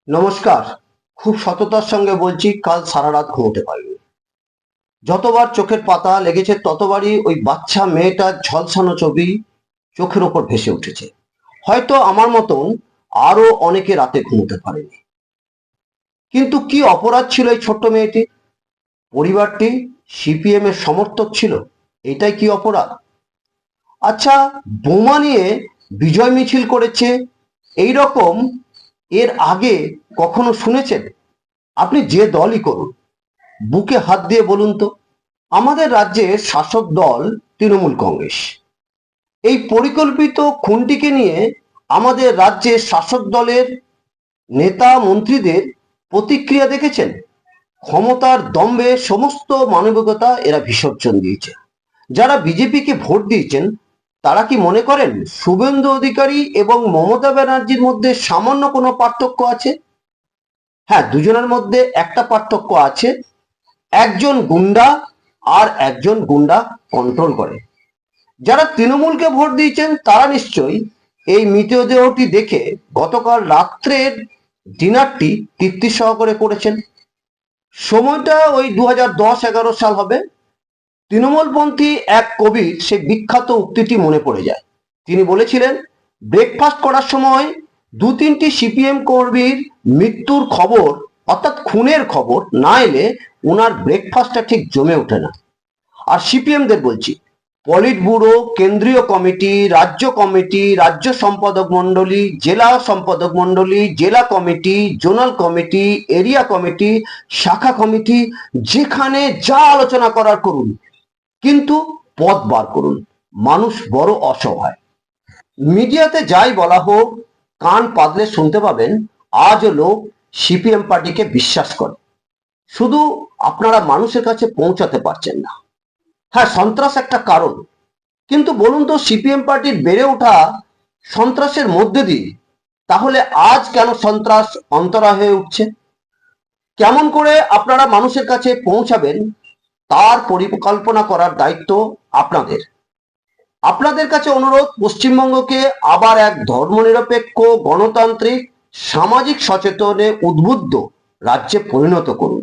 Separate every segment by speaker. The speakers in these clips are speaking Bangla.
Speaker 1: নমস্কার। খুব সততার সঙ্গে বলছি, কাল সারা রাত ঘুমোতে পারিনি। যতবার চোখের পাতা লেগেছে ততবারই ওই বাচ্চা মেয়েটার ঝলসানো ছবি চোখের ওপর ভেসে উঠেছে। হয়তো আমার মতন আরো অনেকে রাতে ঘুমোতে পারেনি। কিন্তু কি অপরাধ ছিল এই ছোট্ট মেয়েটি? পরিবারটি সিপিএম এর সমর্থক ছিল, এটাই কি অপরাধ? আচ্ছা, বোমা নিয়ে বিজয় মিছিল করেছে এই রকম এর আগে কখনো শুনেছেন? আপনি যে দলই করুন, বুকে হাত দিয়ে বলুন তো। আমাদের রাজ্যের শাসক দল তৃণমূল কংগ্রেস। এই পরিকল্পিত খুনটিকে নিয়ে আমাদের রাজ্যের শাসক দলের নেতা মন্ত্রীদের প্রতিক্রিয়া দেখেছেন? ক্ষমতার দম্ভে সমস্ত মানবিকতা এরা বিসর্জন দিয়েছে। যারা বিজেপিকে ভোট দিয়েছেন তারা কি মনে করেন শুভেন্দু অধিকারী এবং মমতা ব্যানার্জির মধ্যে সামান্য কোনো পার্থক্য আছে? হ্যাঁ, দুজনের মধ্যে একটা পার্থক্য আছে। একজন গুন্ডা আর একজন গুন্ডা কন্ট্রোল করে। যারা তৃণমূলকে ভোট দিয়েছেন তারা নিশ্চয়ই এই মৃতদেহটি দেখে গতকাল রাত্রের ডিনারটি তৃপ্তি সহকারে করেছেন। সময়টা ওই 2010-11 সাল হবে। তৃণমূলপন্থী এক কবির সেই বিখ্যাত উক্তিটি মনে পড়ে যায়। তিনি বলেছিলেন, ব্রেকফাস্ট করার সময় দু তিনটি সিপিএম কর্মীর মৃত্যুর খবর অর্থাৎ খুনের খবর না এলে ওনার ব্রেকফাস্টটা ঠিক জমে ওঠে না। আর সিপিএমদের বলছি, পলিট ব্যুরো, কেন্দ্রীয় কমিটি, রাজ্য সম্পাদক মন্ডলী, জেলা সম্পাদক মন্ডলী, জেলা committee, zonal committee, area committee, শাখা কমিটি, যেখানে যা আলোচনা করার করুন, কিন্তু পথ বার করুন। মানুষ বড় অসহায়। মিডিয়াতে যাই বলা হোক, কান পাতলে শুনতে পাবেন আজও লোক সিপিএম পার্টিকে বিশ্বাস করে। শুধু আপনারা মানুষের কাছে পৌঁছাতে পারছেন না। হ্যাঁ, সন্ত্রাস একটা কারণ, কিন্তু বলুন তো, সিপিএম পার্টির বেড়ে ওঠা সন্ত্রাসের মধ্যে দিয়ে, তাহলে আজ কেন সন্ত্রাস অন্তরা হয়ে উঠছে? কেমন করে আপনারা মানুষের কাছে পৌঁছাবেন তার পরিকল্পনা করার দায়িত্ব আপনাদের। আপনাদের কাছে অনুরোধ, পশ্চিমবঙ্গকে আবার এক ধর্মনিরপেক্ষ, গণতান্ত্রিক, সামাজিক সচেতনে উদ্বুদ্ধ রাজ্যে পরিণত করুন।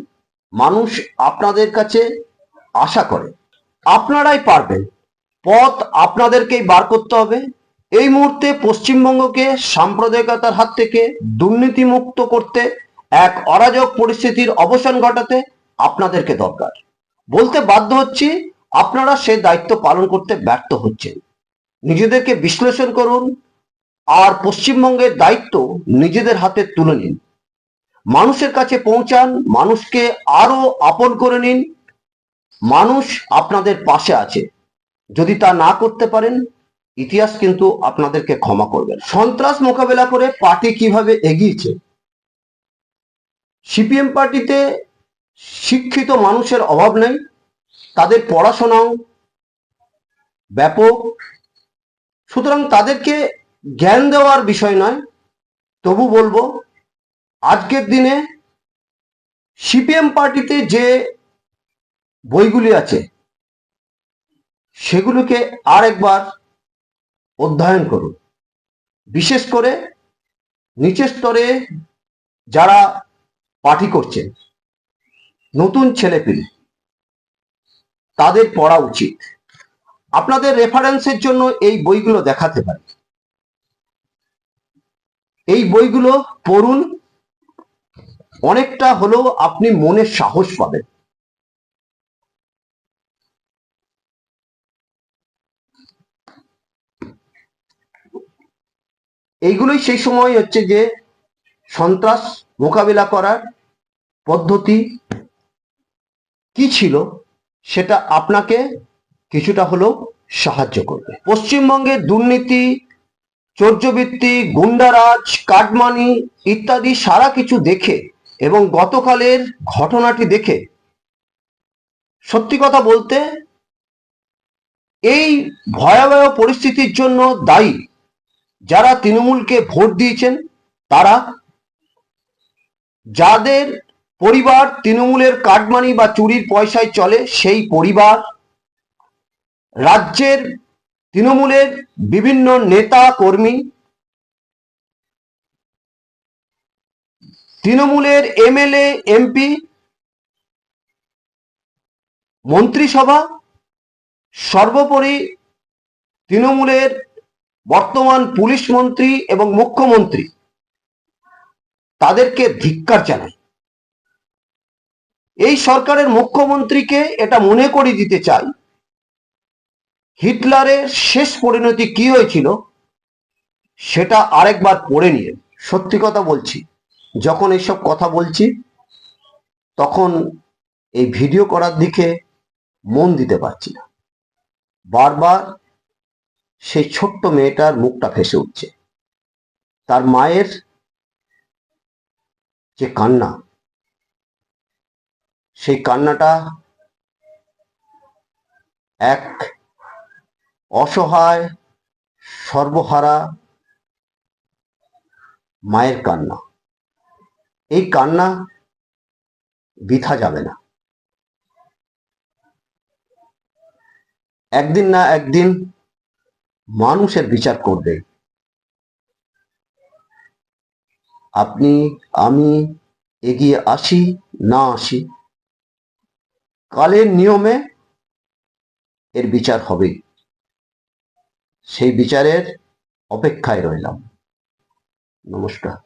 Speaker 1: মানুষ আপনাদের কাছে আশা করে। আপনারাই পারবেন। পথ আপনাদেরকেই বার করতে হবে। এই মুহূর্তে পশ্চিমবঙ্গকে সাম্প্রদায়িকতার হাত থেকে দুর্নীতিমুক্ত করতে, এক অরাজক পরিস্থিতির অবসান ঘটাতে আপনাদেরকে দরকার। বলতে বাধ্য হচ্ছি, আপনারা সে দায়িত্ব পালন করতে ব্যর্থ হচ্ছেন। নিজেদেরকে বিশ্লেষণ করুন আর পশ্চিমবঙ্গের দায়িত্ব নিজেদের হাতে তুলে নিন। মানুষের কাছে পৌঁছান, মানুষকে আরো আপন করে নিন। মানুষ আপনাদের পাশে আছে। যদি তা না করতে পারেন, ইতিহাস কিন্তু আপনাদেরকে ক্ষমা করবে না। সন্ত্রাস মোকাবেলা করে পার্টি কিভাবে এগিয়েছে? সিপিএম পার্টিতে শিক্ষিত মানুষের অভাব নেই, তাদের পড়াশোনাও ব্যাপক। সুতরাং তাদেরকে জ্ঞান দেওয়ার বিষয় নয়, তবু বলবো আজকের দিনে সিপিএম পার্টিতে যে বইগুলি আছে সেগুলোকে আর একবার অধ্যয়ন করুন। বিশেষ করে নিচের স্তরে যারা পার্টি করছেন, নতুন ছেলেপিলে, তাদের পড়া উচিত। আপনাদের রেফারেন্সের জন্য এই বইগুলো দেখাতে পারি। এই বইগুলো পড়ুন, অনেকটা হলেও আপনি মনে সাহস পাবেন। এইগুলোই সেই সময় হচ্ছে যে সন্ত্রাস মোকাবিলা করার পদ্ধতি কি ছিল সেটা আপনাকে কিছুটা হলেও সাহায্য করবে। পশ্চিমবঙ্গের দুর্নীতি, চৌর্যবৃত্তি, গুন্ডারাজ, কাটমানি ইত্যাদি সারা কিছু দেখে এবং গতকালের ঘটনাটি দেখে সত্যি কথা বলতে এই ভয়াবহ পরিস্থিতির জন্য দায়ী যারা তৃণমূলকে ভোট দিয়েছেন, তারা। যাদের পরিবার তৃণমূলের কাটমানি বা চুরির পয়সায় চলে সেই পরিবার, রাজ্যের তৃণমূলের বিভিন্ন নেতা কর্মী, তৃণমূলের এমএলএ, এমপি, মন্ত্রিসভা, সর্বোপরি তৃণমূলের বর্তমান পুলিশ মন্ত্রী এবং মুখ্যমন্ত্রী, তাদেরকে ধিক্কার জানাই। এই সরকারের মুখ্যমন্ত্রীকে এটা মনে করিয়ে দিতে চাই, হিটলারের শেষ পরিণতি কি হয়েছিল সেটা আরেকবার পড়ে নিয়ে। সত্যি কথা বলছি, যখন এইসব কথা বলছি তখন এই ভিডিও করার দিকে মন দিতে পারছি না। বারবার সেই ছোট্ট মেয়েটার মুখটা ভেসে উঠছে, তার মায়ের যে কান্না, সেই কান্নাটা এক অসহায় সর্বহারা মায়ের কান্না। এই কান্না বৃথা যাবে না। একদিন না একদিন মানুষের বিচার করবে। আপনি আমি এগিয়ে আসি না আসি, কালের নিয়মে এর বিচার হবে। সেই বিচারের অপেক্ষায় রইলাম। নমস্কার।